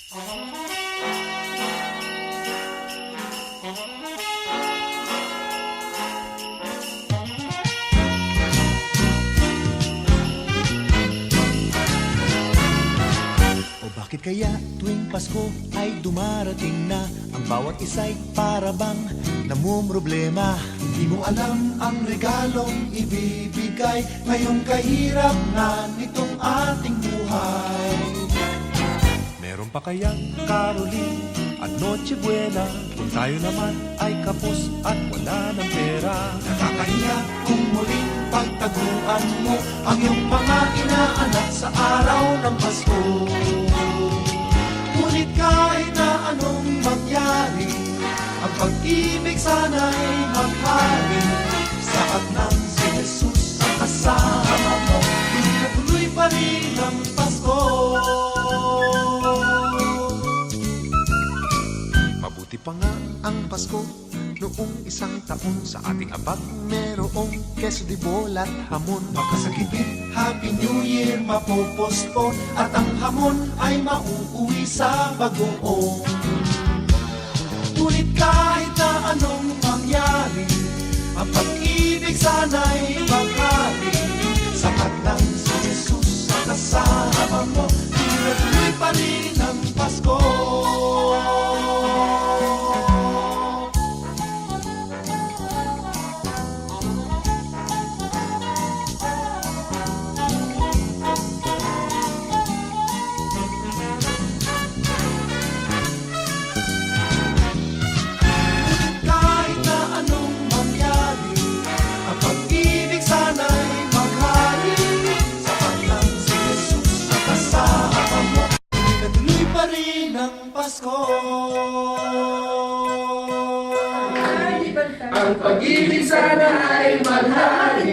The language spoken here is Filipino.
Bakit kaya tuwing Pasko ay dumarating na ang bawat isa'y parabang namumroblema? Hindi mo alam ang regalong ibibigay ngayong kahirap na nitong ating buhay. Meron pa kayang Caroling at Noche Buena kung tayo naman ay kapos at wala ng pera? Nakakahiya kung muling pagtaguan mo ang iyong mga inaanak sa araw ng Pasko. Ngunit kahit na anong mangyari, ang pag-ibig sana'y magharin. Sapat ng si Jesus ang kasama mo, tuloy pa rin ang Pasko. Mabuti pa nga ang Pasko noong isang taon. Sa ating abag merong queso de bola at hamon. Makasagipin, Happy New Year mapopospon, at ang hamon ay mauuwi sa bagoong. Ngunit kahit na anong mangyari, ang pag-ibig sana'y maghari. Sapat ng si Jesus sa kasama mo, tuloy pa rin ang Pasko. Ang pag-ibig sana ay maghari.